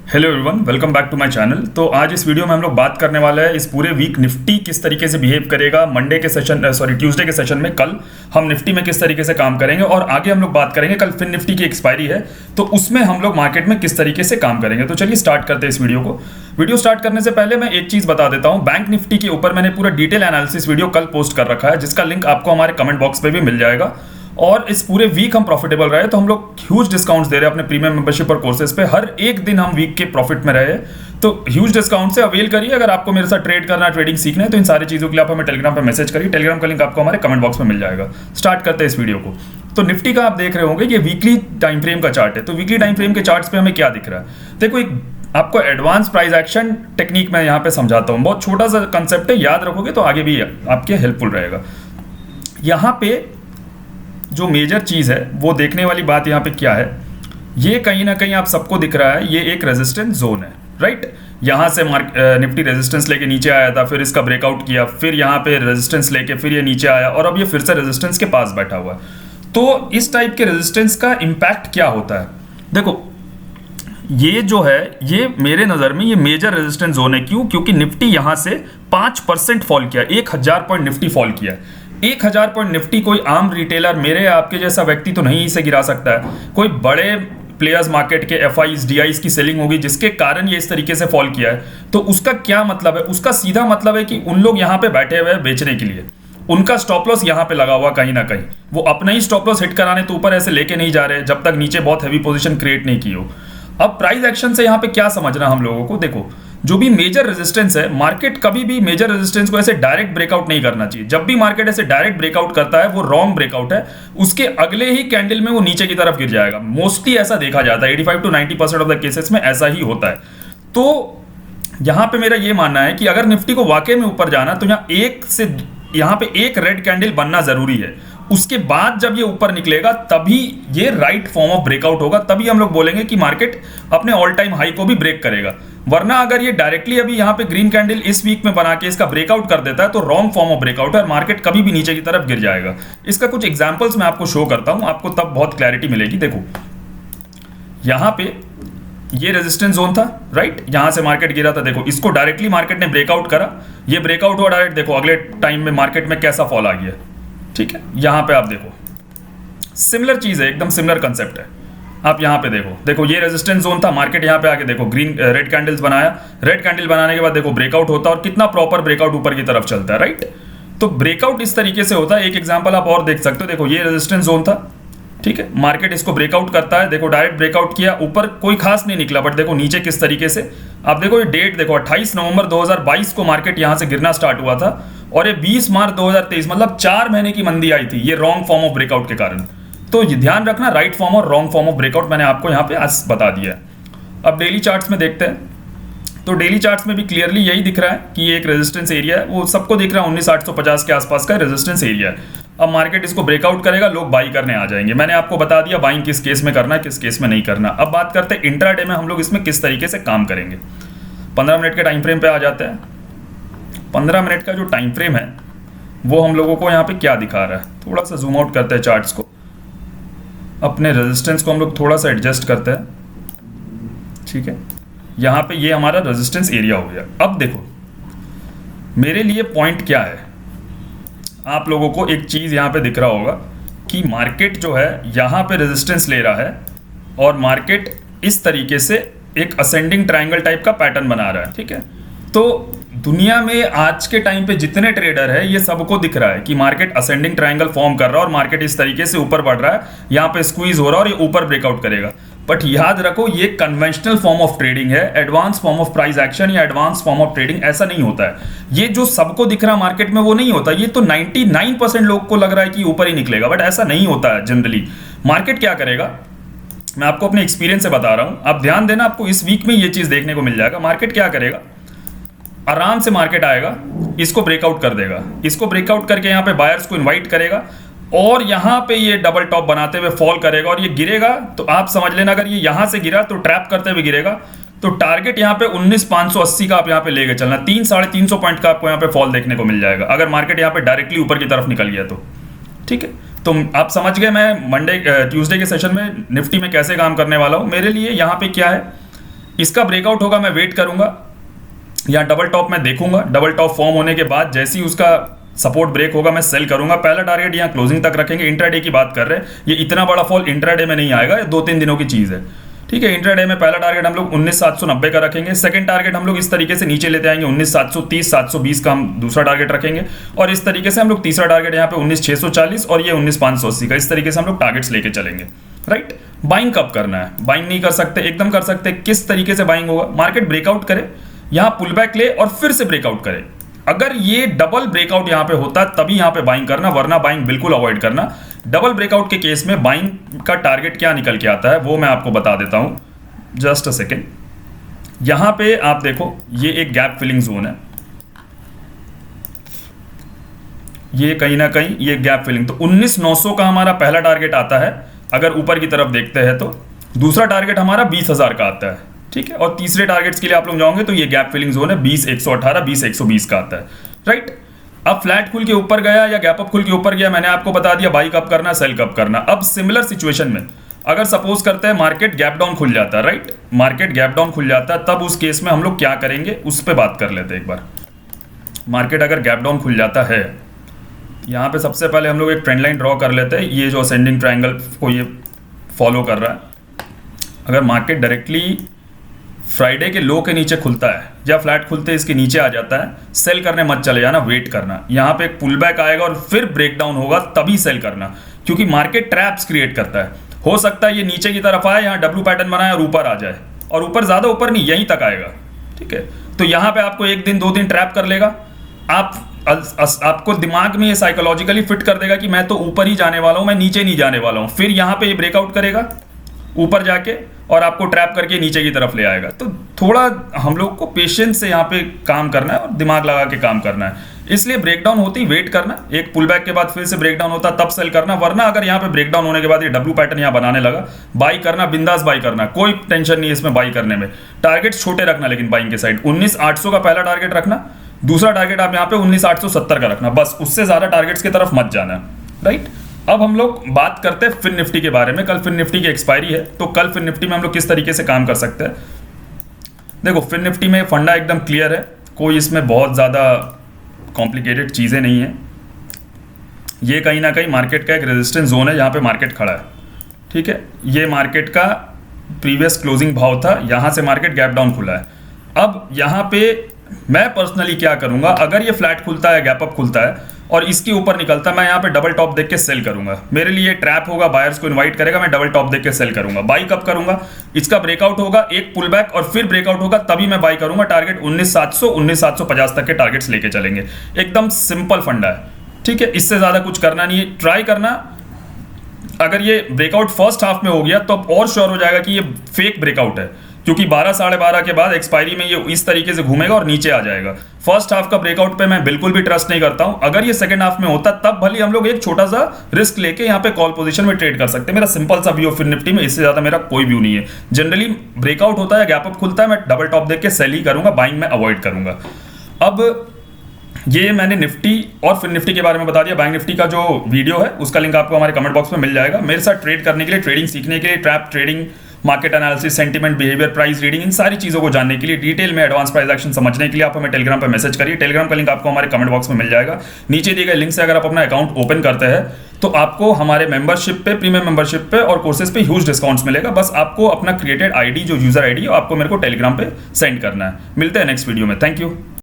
Hello everyone, welcome back to my channel. तो आज इस वीडियो में हम लोग बात करने वाले हैं इस पूरे वीक निफ्टी किस तरीके से बिहेव करेगा। मंडे के सेशन ट्यूसडे के सेशन में कल हम निफ्टी में किस तरीके से काम करेंगे और आगे हम लोग बात करेंगे कल फिर निफ्टी की एक्सपायरी है तो उसमें हम लोग मार्केट में किस तरीके से काम करेंगे। तो चलिए स्टार्ट करते हैं इस वीडियो को। वीडियो स्टार्ट करने से पहले मैं एक चीज़ बता देता हूँ, बैंक निफ्टी के ऊपर मैंने पूरा डिटेल एनालिसिस वीडियो कल पोस्ट कर रखा है जिसका लिंक आपको हमारे कमेंट बॉक्स पर भी मिल जाएगा। और इस पूरे वीक हम प्रॉफिटेबल रहे तो हम लोग ह्यूज डिस्काउंट्स दे रहे हैं अपने प्रीमियम मेंबरशिप और कोर्सेज पे। हर एक दिन हम वीक के प्रॉफिट में रहे तो ह्यूज डिस्काउंट से अवेल करिए। अगर आपको मेरे साथ ट्रेड करना है, ट्रेडिंग सीखना है तो इन सारी चीज़ों के लिए आप हमें टेलीग्राम पे मैसेज करिए। टेलीग्राम का लिंक आपको हमारे कमेंट बॉक्स में मिल जाएगा। स्टार्ट करते हैं इस वीडियो को। तो निफ्टी का आप देख रहे होंगे ये वीकली टाइम फ्रेम का चार्ट है। तो वीकली टाइम फ्रेम के चार्ट्स पे हमें क्या दिख रहा है, देखो एक आपको एडवांस प्राइस एक्शन टेक्निक मैं यहाँ पे समझाता हूँ। बहुत छोटा सा कंसेप्ट है, याद रखोगे तो आगे भी आपके हेल्पफुल रहेगा। यहाँ पे जो मेजर चीज़ है वो देखने वाली बात यहाँ पे क्या है, ये कहीं ना कहीं आप सबको दिख रहा है, ये एक रेजिस्टेंस जोन है, राइट। यहाँ से निफ्टी रेजिस्टेंस लेके नीचे आया था, फिर इसका ब्रेकआउट किया, फिर यहाँ पे रेजिस्टेंस लेके फिर ये नीचे आया और अब ये फिर से रेजिस्टेंस के पास बैठा हुआ है। तो इस टाइप के रेजिस्टेंस का इम्पैक्ट क्या होता है, देखो ये जो है ये मेरे नज़र में ये मेजर रेजिस्टेंस जोन है। क्यों? क्योंकि निफ्टी यहाँ से 5% फॉल किया, 1000 पॉइंट निफ्टी फॉल किया। 1000 पॉइंट निफ्टी कोई आम रिटेलर मेरे आपके जैसा व्यक्ति तो नहीं इसे गिरा सकता है। कोई बड़े प्लेयर्स मार्केट के एफआईज डीआईज की सेलिंग होगी जिसके कारण ये इस तरीके से फॉल किया है। तो उसका क्या मतलब है? उसका सीधा मतलब है कि उन लोग यहाँ पे बैठे हुए हैं बेचने के लिए, उनका स्टॉप लॉस यहाँ पे लगा हुआ कहीं ना कहीं, वो अपना ही स्टॉप लॉस हिट कराने तो ऊपर ऐसे लेके नहीं जा रहे जब तक नीचे बहुत हैवी पोजीशन क्रिएट नहीं की हो। अब प्राइस एक्शन से यहाँ पे क्या समझना हम लोगों को, देखो जो भी मेजर रेजिस्टेंस है, मार्केट कभी भी मेजर रेजिस्टेंस को ऐसे डायरेक्ट ब्रेकआउट नहीं करना चाहिए। जब भी मार्केट ऐसे डायरेक्ट ब्रेकआउट करता है वो रॉन्ग ब्रेकआउट है, उसके अगले ही कैंडल में वो नीचे की तरफ गिर जाएगा। मोस्टली ऐसा देखा जाता है, 85 to 90% ऑफ द केसेस में ऐसा ही होता है। तो यहाँ पे मेरा ये मानना है कि अगर निफ्टी को वाकई में ऊपर जाना तो यहाँ पे एक रेड कैंडल बनना जरूरी है। उसके बाद जब ये ऊपर निकलेगा तभी ये राइट फॉर्म ऑफ ब्रेकआउट होगा, तभी हम लोग बोलेंगे कि मार्केट अपने ऑल टाइम हाई को भी ब्रेक करेगा। वरना अगर ये डायरेक्टली अभी यहाँ पे ग्रीन कैंडल इस वीक में बना के इसका ब्रेकआउट कर देता है तो रॉन्ग फॉर्म ऑफ ब्रेकआउट है और मार्केट कभी भी नीचे की तरफ गिर जाएगा। इसका कुछ एग्जांपल्स मैं आपको शो करता हूं, आपको तब बहुत क्लैरिटी मिलेगी। देखो यहाँ पे ये रेजिस्टेंस जोन था, राइट, यहां से मार्केट गिरा था। देखो इसको डायरेक्टली मार्केट ने ब्रेकआउट करा, ये ब्रेकआउट हुआ डायरेक्ट, देखो अगले टाइम में मार्केट में कैसा फॉल आ गया, ठीक है। यहां पे आप देखो सिमिलर चीज है, एकदम सिमिलर कंसेप्ट है। आप यहां पे देखो ये रेजिस्टेंस जोन था, मार्केट यहां पे आके देखो रेड कैंडल्स बनाया, रेड कैंडल बनाने के बाद देखो ब्रेकआउट होता है और कितना प्रॉपर ब्रेकआउट ऊपर की तरफ चलता है, राइट। तो ब्रेकआउट इस तरीके से होता है। एक एग्जांपल आप और देख सकते हो, देखो ये रेजिस्टेंस जोन था, ठीक है, मार्केट इसको ब्रेकआउट करता है, देखो डायरेक्ट ब्रेकआउट किया, ऊपर कोई खास नहीं निकला, बट देखो नीचे किस तरीके से, आप देखो ये डेट देखो 28 नवंबर 2022 को मार्केट यहां से गिरना स्टार्ट हुआ था और ये 20 मार्च 2023 मतलब 4 महीने की मंदी आई थी, ये रॉन्ग फॉर्म ऑफ ब्रेकआउट के कारण। तो ये ध्यान रखना, राइट फॉर्म और रॉन्ग फॉर्म ऑफ ब्रेकआउट मैंने आपको यहाँ पे आज बता दिया है। अब डेली चार्ट्स में देखते हैं, तो डेली चार्ट्स में भी क्लियरली यही दिख रहा है कि ये एक रेजिस्टेंस एरिया है, वो सबको दिख रहा है 19,850 के आसपास का रेजिस्टेंस एरिया है। अब मार्केट इसको ब्रेकआउट करेगा, लोग बाई करने आ जाएंगे। मैंने आपको बता दिया बाइंग किस केस में करना है, किस केस में नहीं करना। अब बात करते हैं इंट्राडे में हम लोग इसमें किस तरीके से काम करेंगे। 15 मिनट के टाइम फ्रेम पे आ जाते हैं। 15 मिनट का जो टाइम फ्रेम है वो हम लोगों को यहाँ पे क्या दिखा रहा है, थोड़ा सा जूम आउट करते हैं चार्ट्स को, अपने रेजिस्टेंस को हम लोग थोड़ा सा एडजस्ट करते हैं, ठीक है। यहाँ पे ये हमारा रेजिस्टेंस एरिया हो गया। अब देखो मेरे लिए पॉइंट क्या है, आप लोगों को एक चीज़ यहाँ पे दिख रहा होगा कि मार्केट जो है यहाँ पे रेजिस्टेंस ले रहा है और मार्केट इस तरीके से एक असेंडिंग ट्रायंगल टाइप का पैटर्न बना रहा है, ठीक है। तो दुनिया में आज के टाइम पे जितने ट्रेडर है ये सबको दिख रहा है कि मार्केट असेंडिंग ट्रायंगल फॉर्म कर रहा है और मार्केट इस तरीके से ऊपर बढ़ रहा है, यहाँ पे स्क्वीज हो रहा है और ये ऊपर ब्रेकआउट करेगा। बट याद रखो ये कन्वेंशनल फॉर्म ऑफ ट्रेडिंग है, advance form of price action या एडवांस फॉर्म ऑफ ट्रेडिंग ऐसा नहीं होता है। ये जो सबको दिख रहा है मार्केट में वो नहीं होता, ये तो 99% लोग को लग रहा है कि ऊपर ही निकलेगा, बट ऐसा नहीं होता है। जनरली मार्केट क्या करेगा, मैं आपको अपने एक्सपीरियंस से बता रहा हूं, आप ध्यान देना, आपको इस वीक में ये चीज देखने को मिल जाएगा। मार्केट क्या करेगा, आराम से मार्केट आएगा, इसको ब्रेकआउट कर देगा, इसको ब्रेकआउट करके यहाँ पे बायर्स को इनवाइट करेगा और यहाँ पे ये डबल टॉप बनाते हुए फॉल करेगा और ये गिरेगा। तो आप समझ लेना अगर ये यहाँ से गिरा तो ट्रैप करते हुए गिरेगा, तो टारगेट यहाँ पे 19,580 का आप यहाँ पे लेके चलना, 300-350 पॉइंट का आपको यहाँ पे फॉल देखने को मिल जाएगा अगर मार्केट यहाँ पे डायरेक्टली ऊपर की तरफ निकल गया तो, ठीक है। तो आप समझ गए मैं ट्यूसडे के सेशन में निफ्टी में कैसे काम करने वाला हूँ। मेरे लिए यहाँ पे क्या है, इसका ब्रेकआउट होगा, मैं वेट करूंगा, यहाँ डबल टॉप में देखूंगा, डबल टॉप फॉर्म होने के बाद जैसे ही उसका सपोर्ट ब्रेक होगा मैं सेल करूंगा। पहला टारगेट यहाँ क्लोजिंग तक रखेंगे। इंट्राडे की बात कर रहे हैं, ये इतना बड़ा फॉल इंट्राडे में नहीं आएगा, ये 2-3 दिनों की चीज़ है, ठीक है। इंट्राडे में पहला टारगेट हम लोग 19,790 का रखेंगे। सेकंड टारगेट हम लोग इस तरीके से नीचे लेते आएंगे, 19,730, 720 का हम दूसरा टारगेट रखेंगे। और इस तरीके से हम लोग तीसरा टारगेट यहाँ पे 19,640 और ये 19,580 का, इस तरीके से हम लोग टारगेट्स लेके चलेंगे, राइट। बाइंग कब करना है? बाइंग नहीं कर सकते, एकदम कर सकते। किस तरीके से बाइंग होगा? मार्केट ब्रेकआउट करे, यहाँ पुल बैक ले और फिर से ब्रेकआउट करे। अगर ये डबल ब्रेकआउट यहाँ पे होता है तभी यहाँ पे बाइंग करना, वरना बाइंग बिल्कुल अवॉइड करना। डबल ब्रेकआउट के केस में बाइंग का टारगेट क्या निकल के आता है वो मैं आपको बता देता हूँ, जस्ट अ सेकेंड। यहाँ पे आप देखो, ये एक गैप फिलिंग जोन है, ये कहीं ना कहीं ये गैप फिलिंग, तो 19,900 का हमारा पहला टारगेट आता है अगर ऊपर की तरफ देखते हैं तो। दूसरा टारगेट हमारा 20,000 का आता है, ठीक है। और तीसरे टारगेट्स के लिए आप लोग जाओगे तो ये गैप फिलिंग जोन है 20,118, 20,120 का आता है, राइट। अब फ्लैट खुल के ऊपर गया या गैप अप खुल के ऊपर गया, मैंने आपको बता दिया बाई कब करना, सेल कब करना। अब सिमिलर सिचुएशन में अगर सपोज करते हैं मार्केट गैप डाउन खुल जाता है, राइट, मार्केट गैप डाउन खुल जाता है, तब उस केस में हम लोग क्या करेंगे उस पर बात कर लेते हैं एक बार। मार्केट अगर गैप डाउन खुल जाता है, यहाँ पे सबसे पहले हम लोग एक ट्रेंड लाइन ड्रॉ कर लेते हैं, ये जो असेंडिंग ट्रायंगल को ये फॉलो कर रहा है। अगर मार्केट डायरेक्टली फ्राइडे के लो के नीचे खुलता है या फ्लैट खुलते इसके नीचे आ जाता है, सेल करने मत चले जाना, वेट करना। यहाँ पे एक पुल बैक आएगा और फिर ब्रेक डाउन होगा तभी सेल करना, क्योंकि मार्केट ट्रैप्स क्रिएट करता है। हो सकता है ये नीचे की तरफ आए, यहाँ डब्ल्यू पैटर्न बनाए और ऊपर आ जाए, और ऊपर ज़्यादा ऊपर नहीं, यहीं तक आएगा, ठीक है। तो यहाँ पे आपको 1 दिन 2 दिन ट्रैप कर लेगा, आपको दिमाग में ये साइकोलॉजिकली फिट कर देगा कि मैं तो ऊपर ही जाने वाला हूँ, मैं नीचे नहीं जाने वाला हूँ। फिर यहाँ पे ये ब्रेकआउट करेगा ऊपर जाके और आपको ट्रैप करके नीचे की तरफ ले आएगा। तो थोड़ा हम लोग को पेशेंस से यहाँ पे काम करना है और दिमाग लगा के काम करना है। इसलिए ब्रेकडाउन होती वेट करना, एक पुल बैक के बाद फिर से ब्रेकडाउन होता तब सेल करना, वरना अगर यहाँ पे ब्रेकडाउन होने के बाद ये डब्ल्यू पैटर्न यहाँ बनाने लगा, बाई करना, बिंदास बाई करना, कोई टेंशन नहीं है इसमें बाई करने में। टारगेट्स छोटे रखना लेकिन बाइंग के साइड 19,800 का पहला टारगेट रखना, दूसरा टारगेट आप यहाँ पे 19,870 का रखना, बस उससे ज्यादा टारगेट्स की तरफ मत जाना, राइट। अब हम लोग बात करते हैं फिन निफ्टी के बारे में। कल फिन निफ्टी की एक्सपायरी है, तो कल फिन निफ्टी में हम लोग किस तरीके से काम कर सकते हैं। देखो फिन निफ्टी में फंडा एकदम क्लियर है, कोई इसमें बहुत ज़्यादा कॉम्प्लिकेटेड चीज़ें नहीं है। ये कहीं ना कहीं मार्केट का एक रेजिस्टेंस जोन है, यहाँ पे मार्केट खड़ा है, ठीक है। ये मार्केट का प्रीवियस क्लोजिंग भाव था, यहाँ से मार्केट गैप डाउन खुला है। अब यहाँ पे मैं पर्सनली क्या करूँगा, अगर ये फ्लैट खुलता है, गैप अप खुलता है और इसके ऊपर निकलता है, मैं यहाँ पे डबल टॉप देख के सेल करूंगा। मेरे लिए ट्रैप होगा, बायर्स को इनवाइट करेगा, मैं डबल टॉप देख के सेल करूंगा। बाई कब करूंगा, इसका ब्रेकआउट होगा, एक पुल बैक और फिर ब्रेकआउट होगा, तभी मैं बाई करूंगा। टारगेट 19,700 19,750 तक के टारगेट्स लेके चलेंगे। एकदम सिंपल फंडा है, ठीक है। इससे ज्यादा कुछ करना नहीं है, ट्राई करना। अगर ये ब्रेकआउट फर्स्ट हाफ में हो गया तो अब और श्योर हो जाएगा कि ये फेक ब्रेकआउट है, क्योंकि 12 साढ़े 12 के बाद एक्सपायरी में ये इस तरीके से घूमेगा और नीचे आ जाएगा। फर्स्ट हाफ का ब्रेकआउट पे मैं बिल्कुल भी ट्रस्ट नहीं करता हूं। अगर ये सेकंड हाफ में होता तब भले हम लोग एक छोटा सा रिस्क लेके यहाँ पे कॉल पोजीशन में ट्रेड कर सकते हैं। मेरा सिंपल सा व्यू फिन निफ्टी में, इससे ज्यादा मेरा कोई व्यू नहीं है। जनरली ब्रेकआउट होता है, गैप अप खुलता है, मैं डबल टॉप देख के सेल ही करूंगा, बाइंग में अवॉइड करूंगा। अब ये मैंने निफ्टी और फिन निफ्टी के बारे में बता दिया। बैंक निफ्टी का जो वीडियो है उसका लिंक आपको हमारे कमेंट बॉक्स में मिल जाएगा। मेरे साथ ट्रेड करने के लिए, ट्रेडिंग सीखने के लिए, trap trading, market analysis, sentiment, behaviour, price reading, इन सारी चीज़ों को जानने के लिए, डिटेल में एडवांस प्राइस एक्शन समझने के लिए आप हमें टेलीग्राम पर मैसेज करिए। टेलीग्राम का लिंक आपको हमारे कमेंट बॉक्स में मिल जाएगा। नीचे दिए गए लिंक से अगर आप अपना अकाउंट ओपन करते हैं तो आपको हमारे मेंबरशिप पे, प्रीमियम मेंबरशिप पे और कोर्सेज पे ह्यूज डिस्काउंट्स मिलेगा। बस आपको अपना क्रिएटेड आईडी, जो यूजर आईडी है, आपको मेरे को टेलीग्राम पे सेंड करना है। मिलते हैं नेक्स्ट वीडियो में। Thank you.